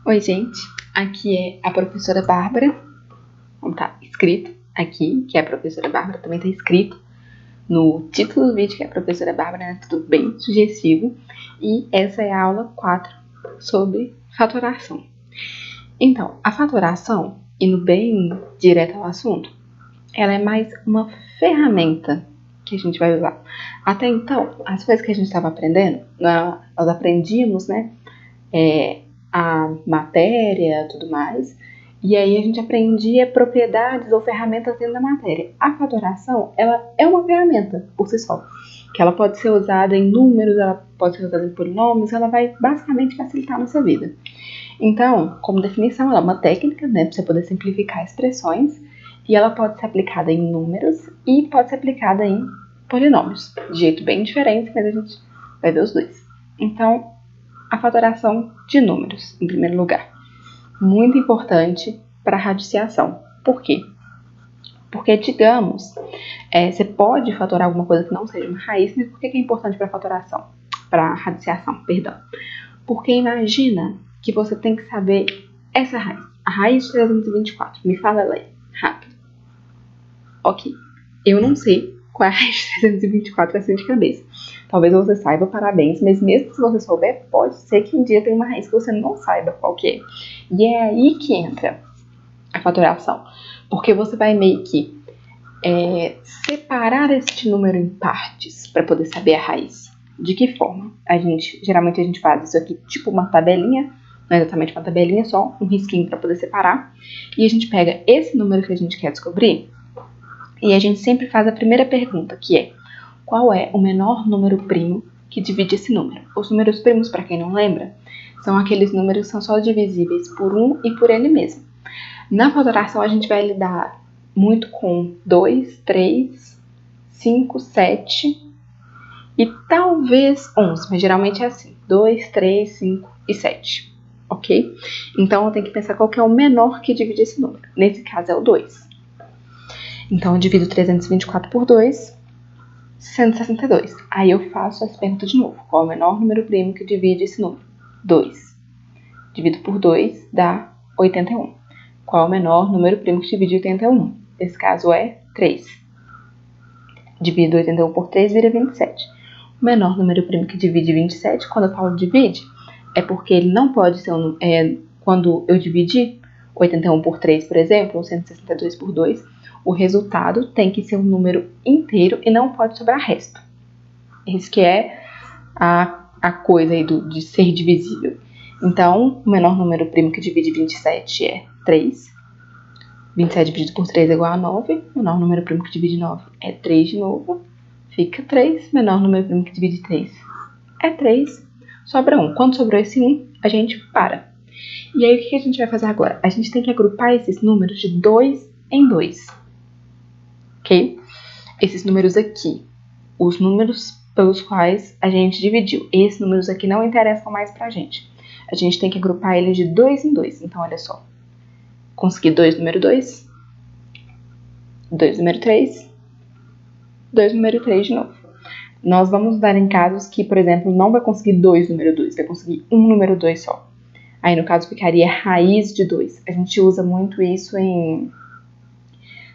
Oi, gente. Aqui é a professora Bárbara. Como tá escrito aqui, que é a professora Bárbara, também tá escrito no título do vídeo que é a professora Bárbara, né? Tudo bem sugestivo. E essa é a aula 4 sobre fatoração. Então, a fatoração, indo bem direto ao assunto, ela é mais uma ferramenta que a gente vai usar. Até então, as coisas que a gente estava aprendendo, nós aprendíamos, né? A matéria, tudo mais, e aí a gente aprendia propriedades ou ferramentas dentro da matéria. A fatoração, ela é uma ferramenta por si só, que ela pode ser usada em números, ela pode ser usada em polinômios, ela vai basicamente facilitar a nossa vida. Então, como definição, ela é uma técnica, né, para você poder simplificar expressões, e ela pode ser aplicada em números e pode ser aplicada em polinômios, de jeito bem diferente, mas a gente vai ver os dois. Então, a fatoração de números, em primeiro lugar. Muito importante para a radiciação. Por quê? Porque, digamos, você pode fatorar alguma coisa que não seja uma raiz, mas por que é importante para a fatoração? Para a radiciação, perdão. Porque imagina que você tem que saber essa raiz. A raiz de 324. Me fala ela aí, rápido. Ok. Eu não sei qual é a raiz de 324 assim de cabeça. Talvez você saiba, parabéns, mas mesmo se você souber, pode ser que um dia tenha uma raiz que você não saiba qual que é. E é aí que entra a fatoração. Porque você vai meio que separar este número em partes para poder saber a raiz. De que forma? Geralmente a gente faz isso aqui tipo uma tabelinha, não é exatamente uma tabelinha, só um risquinho para poder separar. E a gente pega esse número que a gente quer descobrir e a gente sempre faz a primeira pergunta, que é: qual é o menor número primo que divide esse número? Os números primos, para quem não lembra, são aqueles números que são só divisíveis por um e por ele mesmo. Na fatoração, a gente vai lidar muito com 2, 3, 5, 7 e talvez 11, mas geralmente é assim: 2, 3, 5 e 7, ok? Então, eu tenho que pensar qual que é o menor que divide esse número. Nesse caso, é o 2. Então, eu divido 324 por 2, 162. Aí eu faço essa pergunta de novo. Qual é o menor número primo que divide esse número? 2. Divido por 2 dá 81. Qual é o menor número primo que divide 81? Esse caso é 3. Divido 81 por 3 vira 27. O menor número primo que divide 27, quando eu falo divide, é porque ele não pode ser quando eu dividir 81 por 3, por exemplo, ou 162 por 2, o resultado tem que ser um número inteiro e não pode sobrar resto. Isso que é a coisa aí de ser divisível. Então, o menor número primo que divide 27 é 3. 27 dividido por 3 é igual a 9. O menor número primo que divide 9 é 3 de novo. Fica 3. Menor número primo que divide 3 é 3. Sobra 1. Quando sobrou esse 1, a gente para. E aí, o que a gente vai fazer agora? A gente tem que agrupar esses números de 2 em 2. Ok? Esses números aqui, os números pelos quais a gente dividiu. Esses números aqui não interessam mais pra gente. A gente tem que agrupar eles de 2 em 2. Então, olha só. Consegui 2 número 2, 2 número 3, 2 número 3 de novo. Nós vamos dar em casos que, por exemplo, não vai conseguir 2 número 2, vai conseguir 1 número 2 só. Aí, no caso, ficaria raiz de 2. A gente usa muito isso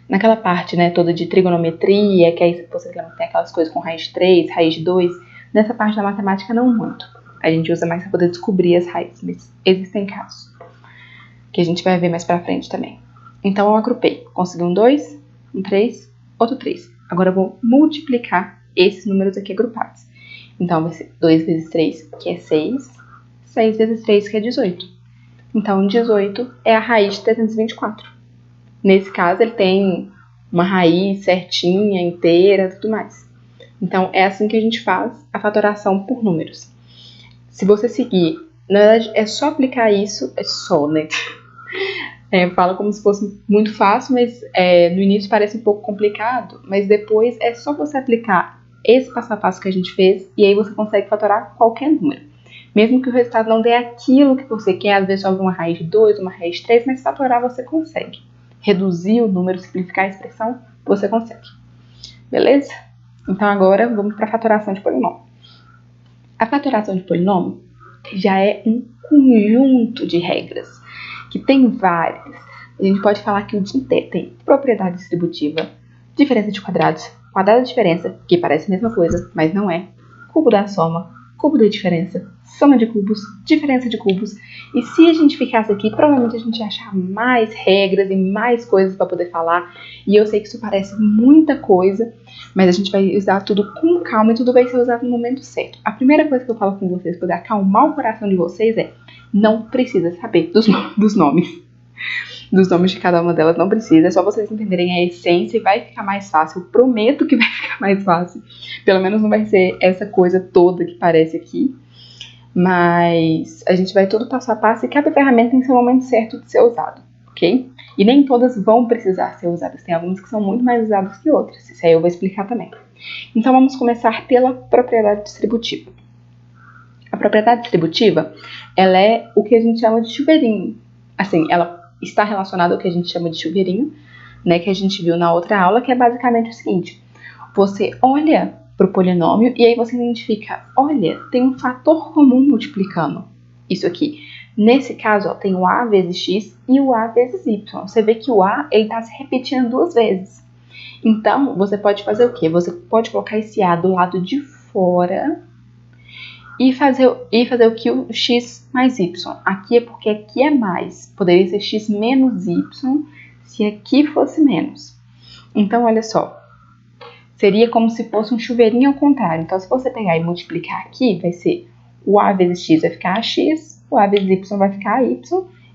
naquela parte, né, toda de trigonometria, que aí você tem aquelas coisas com raiz de 3, raiz de 2. Nessa parte da matemática, não muito. A gente usa mais para poder descobrir as raízes, mas existem casos que a gente vai ver mais pra frente também. Então, eu agrupei. Consegui um 2, um 3, outro 3. Agora, eu vou multiplicar esses números aqui agrupados. Então, vai ser 2 vezes 3, que é 6. 6 vezes 3, que é 18. Então, 18 é a raiz de 324. Nesse caso, ele tem uma raiz certinha, inteira, tudo mais. Então, é assim que a gente faz a fatoração por números. Se você seguir, na verdade, é só aplicar isso, né? Fala como se fosse muito fácil, mas no início parece um pouco complicado, mas depois é só você aplicar esse passo a passo que a gente fez e aí você consegue fatorar qualquer número. Mesmo que o resultado não dê aquilo que você quer, às vezes sobra uma raiz de 2, uma raiz de 3, mas fatorar você consegue. Reduzir o número, simplificar a expressão, você consegue. Beleza? Então agora vamos para a fatoração de polinômio. A fatoração de polinômio já é um conjunto de regras, que tem várias. A gente pode falar que o dia inteiro tem propriedade distributiva, diferença de quadrados, quadrado da diferença, que parece a mesma coisa, mas não é, cubo da soma, cubo da diferença, soma de cubos, diferença de cubos. E se a gente ficasse aqui, provavelmente a gente ia achar mais regras e mais coisas para poder falar. E eu sei que isso parece muita coisa, mas a gente vai usar tudo com calma e tudo vai ser usado no momento certo. A primeira coisa que eu falo com vocês, para acalmar o coração de vocês, é: não precisa saber dos nomes. Dos nomes de cada uma delas, não precisa. É só vocês entenderem a essência e vai ficar mais fácil. Eu prometo que vai ficar mais fácil. Pelo menos não vai ser essa coisa toda que parece aqui. Mas a gente vai tudo passo a passo e cada ferramenta tem seu momento certo de ser usado, ok? E nem todas vão precisar ser usadas. Tem algumas que são muito mais usadas que outras. Isso aí eu vou explicar também. Então vamos começar pela propriedade distributiva. A propriedade distributiva, ela é o que a gente chama de chuveirinho. Assim, ela está relacionada ao que a gente chama de chuveirinho, né, que a gente viu na outra aula, que é basicamente o seguinte: você olha para o polinômio e aí você identifica, olha, tem um fator comum multiplicando isso aqui. Nesse caso, ó, tem o a vezes x e o a vezes y. Você vê que o a está se repetindo 2 vezes. Então, você pode fazer o quê? Você pode colocar esse a do lado de fora e fazer o que o x mais y. Aqui é porque aqui é mais. Poderia ser x menos y se aqui fosse menos. Então, olha só. Seria como se fosse um chuveirinho ao contrário. Então, se você pegar e multiplicar aqui, vai ser o a vezes x vai ficar ax, o a vezes y vai ficar y.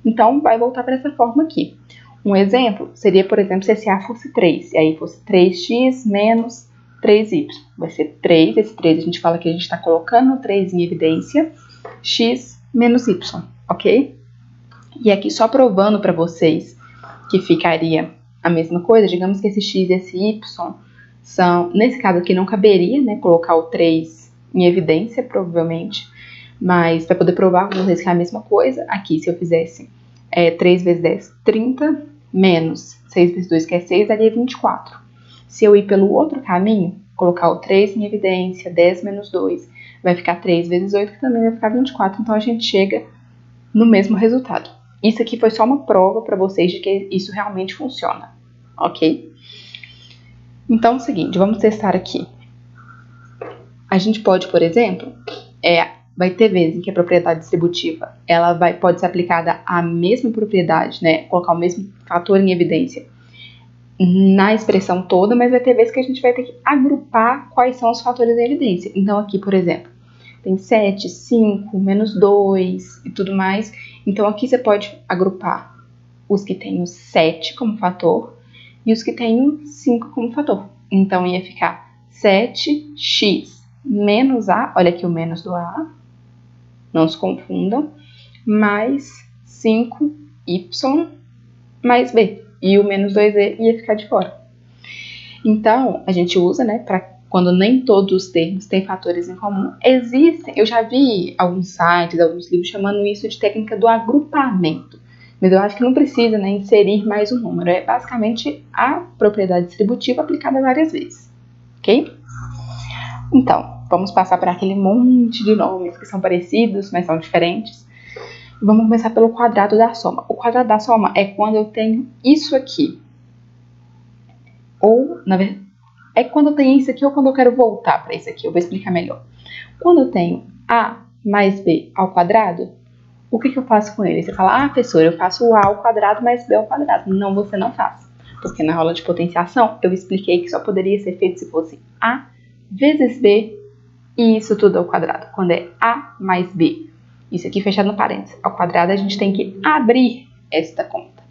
Então, vai voltar para essa forma aqui. Um exemplo seria, por exemplo, se esse a fosse 3. E aí fosse 3x menos 3y. Vai ser 3. Esse 3 a gente fala que a gente está colocando o 3 em evidência. X menos y, ok? E aqui só provando para vocês que ficaria a mesma coisa. Digamos que esse x e esse y são... Nesse caso aqui não caberia, né, colocar o 3 em evidência, provavelmente. Mas para poder provar para vocês que é a mesma coisa, aqui se eu fizesse 3 vezes 10, 30, menos 6 vezes 2, que é 6, daria 24. Se eu ir pelo outro caminho, colocar o 3 em evidência, 10 menos 2, vai ficar 3 vezes 8, que também vai ficar 24. Então, a gente chega no mesmo resultado. Isso aqui foi só uma prova para vocês de que isso realmente funciona, ok? Então, é o seguinte, vamos testar aqui. A gente pode, por exemplo, vai ter vezes em que a propriedade distributiva ela pode ser aplicada à mesma propriedade, né? Colocar o mesmo fator em evidência na expressão toda, mas vai ter vezes que a gente vai ter que agrupar quais são os fatores em evidência. Então, aqui, por exemplo, tem 7, 5, menos 2 e tudo mais. Então, aqui você pode agrupar os que têm o 7 como fator e os que têm o 5 como fator. Então, ia ficar 7x menos a, olha aqui o menos do a, não se confundam, mais 5y mais b. E o menos 2e ia ficar de fora. Então, a gente usa, né, para quando nem todos os termos têm fatores em comum. Existem, eu já vi alguns sites, alguns livros chamando isso de técnica do agrupamento. Mas eu acho que não precisa, né, inserir mais um número. É basicamente a propriedade distributiva aplicada várias vezes. Ok? Então, vamos passar por aquele monte de nomes que são parecidos, mas são diferentes. Vamos começar pelo quadrado da soma. O quadrado da soma é quando eu tenho isso aqui. Ou, na verdade, é quando eu tenho isso aqui ou quando eu quero voltar para isso aqui. Eu vou explicar melhor. Quando eu tenho a mais b ao quadrado, o que eu faço com ele? Você fala, professora, eu faço o a ao quadrado mais b ao quadrado. Não, você não faz. Porque na aula de potenciação, eu expliquei que só poderia ser feito se fosse a vezes b e isso tudo ao quadrado. Quando é a mais b. Isso aqui fechado no parênteses. Ao quadrado, a gente tem que abrir esta conta.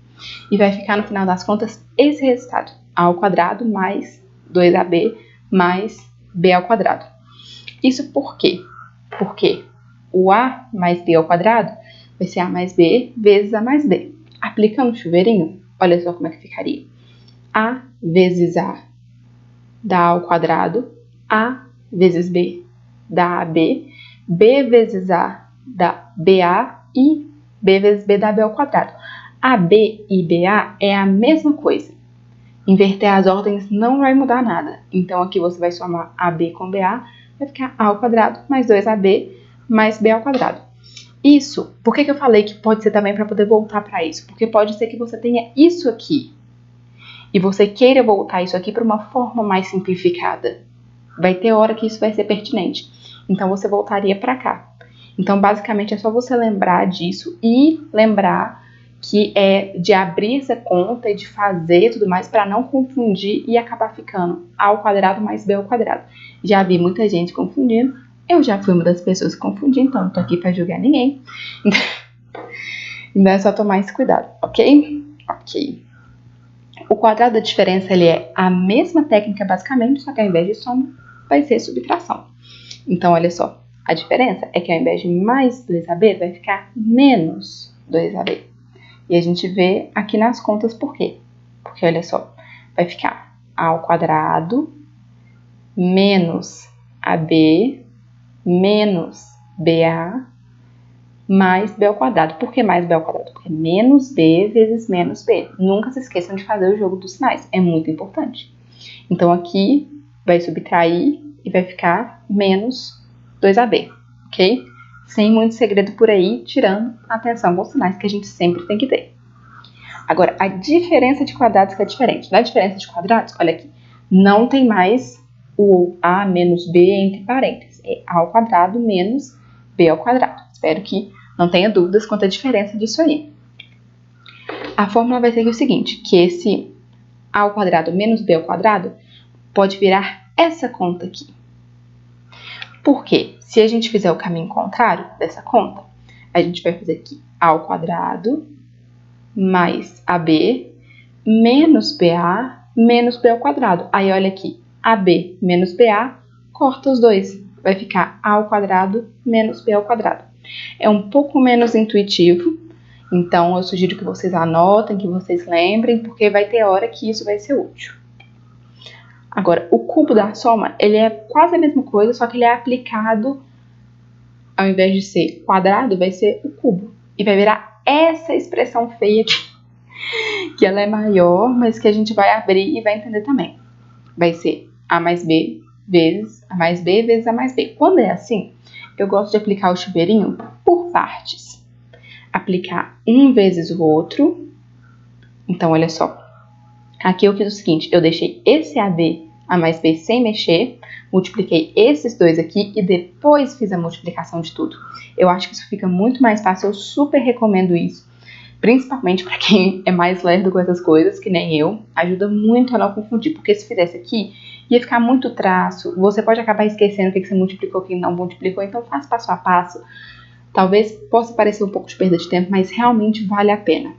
E vai ficar, no final das contas, esse resultado. A ao quadrado mais 2ab mais b ao quadrado. Isso por quê? Porque o a mais b ao quadrado vai ser a mais b vezes a mais b. Aplicando o chuveirinho, olha só como é que ficaria. A vezes a dá a ao quadrado. A vezes b dá ab. B vezes a dá BA e B vezes B dá B ao quadrado. AB e BA é a mesma coisa. Inverter as ordens não vai mudar nada. Então, aqui você vai somar AB com BA, vai ficar A ao quadrado mais 2AB mais B ao quadrado. Isso, por que eu falei que pode ser também para poder voltar para isso? Porque pode ser que você tenha isso aqui e você queira voltar isso aqui para uma forma mais simplificada. Vai ter hora que isso vai ser pertinente. Então, você voltaria para cá. Então, basicamente, é só você lembrar disso e lembrar que é de abrir essa conta e de fazer e tudo mais para não confundir e acabar ficando A ao quadrado mais B ao quadrado. Já vi muita gente confundindo. Eu já fui uma das pessoas que confundi, então não tô aqui para julgar ninguém. Então é só tomar esse cuidado, ok? Ok. O quadrado da diferença, ele é a mesma técnica basicamente, só que ao invés de soma, vai ser subtração. Então, olha só, a diferença é que ao invés de mais 2AB, vai ficar menos 2AB. E a gente vê aqui nas contas por quê? Porque, olha só, vai ficar A ao quadrado menos AB menos BA mais B ao quadrado. Por que mais B ao quadrado? Porque é menos B vezes menos B. Nunca se esqueçam de fazer o jogo dos sinais, é muito importante. Então, aqui vai subtrair e vai ficar menos 2AB, ok? Sem muito segredo por aí, tirando a atenção com os sinais que a gente sempre tem que ter. Agora, a diferença de quadrados que é diferente. Na diferença de quadrados, olha aqui, não tem mais o A menos B entre parênteses. É A ao quadrado menos B ao quadrado. Espero que não tenha dúvidas quanto à diferença disso aí. A fórmula vai ser o seguinte, que esse A ao quadrado menos B ao quadrado pode virar essa conta aqui. Por quê? Se a gente fizer o caminho contrário dessa conta, a gente vai fazer aqui A ao quadrado mais AB menos BA menos B ao quadrado. Aí, olha aqui, AB menos BA, corta os dois. Vai ficar A ao quadrado menos B ao quadrado. É um pouco menos intuitivo, então eu sugiro que vocês anotem, que vocês lembrem, porque vai ter hora que isso vai ser útil. Agora, o cubo da soma, ele é quase a mesma coisa, só que ele é aplicado, ao invés de ser quadrado, vai ser o cubo. E vai virar essa expressão feia aqui, que ela é maior, mas que a gente vai abrir e vai entender também. Vai ser A mais B vezes A mais B vezes A mais B. Quando é assim, eu gosto de aplicar o chuveirinho por partes. Aplicar um vezes o outro. Então, olha só. Aqui eu fiz o seguinte, eu deixei esse AB, A mais B sem mexer, multipliquei esses dois aqui e depois fiz a multiplicação de tudo. Eu acho que isso fica muito mais fácil, eu super recomendo isso. Principalmente para quem é mais lerdo com essas coisas, que nem eu, ajuda muito a não confundir, porque se fizesse aqui, ia ficar muito traço, você pode acabar esquecendo o que você multiplicou, o que não multiplicou, então faz passo a passo. Talvez possa parecer um pouco de perda de tempo, mas realmente vale a pena.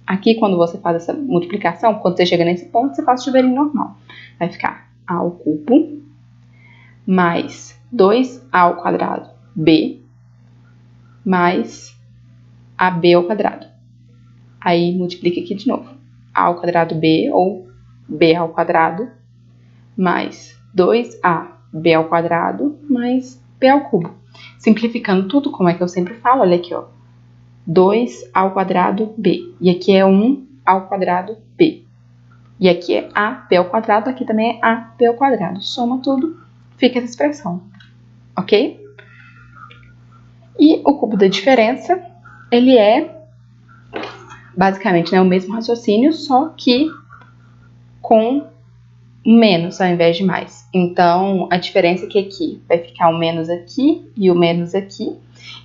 Aqui, quando você faz essa multiplicação, quando você chega nesse ponto, você faz o chuveirinho normal. Vai ficar A ao cubo mais 2A ao quadrado B mais AB ao quadrado. Aí, multiplica aqui de novo. A ao quadrado B, ou B ao quadrado, mais 2AB ao quadrado, mais B ao cubo. Simplificando tudo, como é que eu sempre falo, olha aqui, ó. 2 ao quadrado B. E aqui é 1 ao quadrado B. E aqui é AB ao quadrado, aqui também é AB ao quadrado. Soma tudo, fica essa expressão. Ok? E o cubo da diferença, ele é basicamente, né, o mesmo raciocínio, só que com menos ao invés de mais. Então, a diferença é que aqui vai ficar o menos aqui e o menos aqui.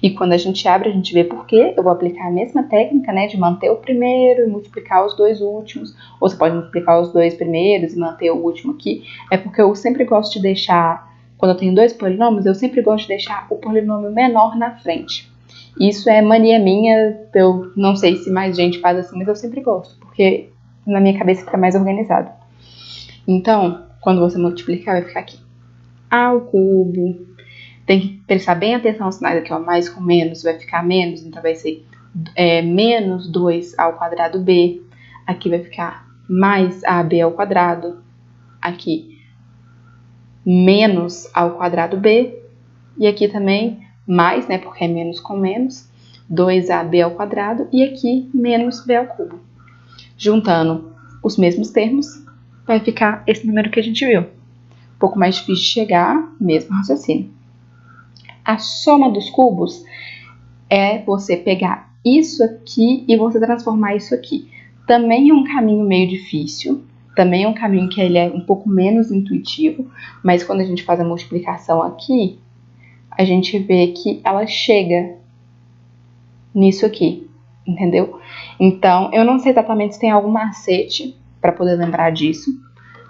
E quando a gente abre, a gente vê por quê. Eu vou aplicar a mesma técnica, né, de manter o primeiro e multiplicar os dois últimos. Ou você pode multiplicar os dois primeiros e manter o último aqui. É porque eu sempre gosto de deixar, quando eu tenho dois polinômios, eu sempre gosto de deixar o polinômio menor na frente. Isso é mania minha, eu não sei se mais gente faz assim, mas eu sempre gosto, porque na minha cabeça fica mais organizado. Então, quando você multiplicar, vai ficar aqui A ao cubo. Tem que prestar bem atenção aos sinais aqui, ó. Mais com menos vai ficar menos, então vai ser menos 2 ao quadrado B. Aqui vai ficar mais AB ao quadrado. Aqui, menos ao quadrado B. E aqui também mais, né, porque é menos com menos, 2AB ao quadrado. E aqui, menos B ao cubo. Juntando os mesmos termos, vai ficar esse número que a gente viu. Um pouco mais difícil de chegar, mesmo raciocínio. A soma dos cubos é você pegar isso aqui e você transformar isso aqui. Também é um caminho meio difícil, também é um caminho que ele é um pouco menos intuitivo, mas quando a gente faz a multiplicação aqui, a gente vê que ela chega nisso aqui, entendeu? Então, eu não sei exatamente se tem algum macete para poder lembrar disso,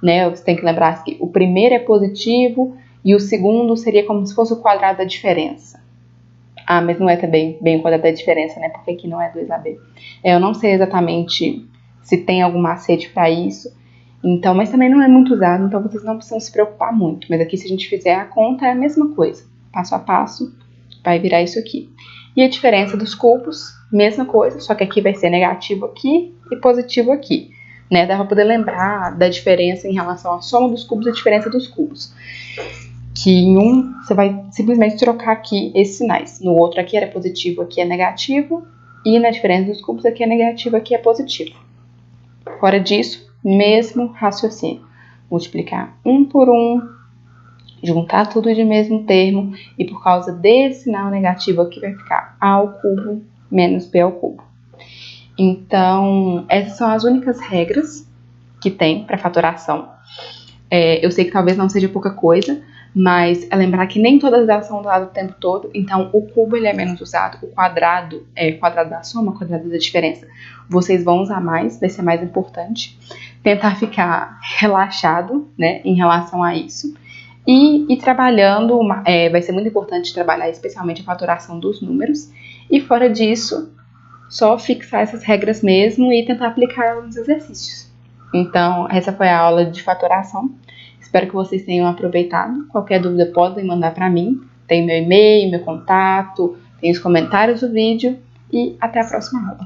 né? Você tem que lembrar que o primeiro é positivo e o segundo seria como se fosse o quadrado da diferença. Ah, mas não é também bem o quadrado da diferença, né? Porque aqui não é 2AB. Eu não sei exatamente se tem algum macete para isso. Então, mas também não é muito usado, então vocês não precisam se preocupar muito. Mas aqui, se a gente fizer a conta, é a mesma coisa. Passo a passo, vai virar isso aqui. E a diferença dos cubos, mesma coisa, só que aqui vai ser negativo aqui e positivo aqui. Né? Dá para poder lembrar da diferença em relação à soma dos cubos e a diferença dos cubos. Que em um, você vai simplesmente trocar aqui esses sinais. No outro aqui era positivo, aqui é negativo. E na diferença dos cubos, aqui é negativo, aqui é positivo. Fora disso, mesmo raciocínio. Multiplicar 1 por 1, juntar tudo de mesmo termo, e por causa desse sinal negativo aqui vai ficar A ao cubo menos B ao cubo. Então, essas são as únicas regras que tem para fatoração. Eu sei que talvez não seja pouca coisa, mas é lembrar que nem todas elas são usadas o tempo todo, então o cubo ele é menos usado, o quadrado é quadrado da soma, quadrado da diferença. Vocês vão usar mais, vai ser mais importante. Tentar ficar relaxado, né, em relação a isso. E trabalhando, vai ser muito importante trabalhar especialmente a fatoração dos números. E fora disso, só fixar essas regras mesmo e tentar aplicar elas nos exercícios. Então, essa foi a aula de fatoração. Espero que vocês tenham aproveitado. Qualquer dúvida podem mandar para mim. Tem meu e-mail, meu contato, tem os comentários do vídeo. E até a próxima aula.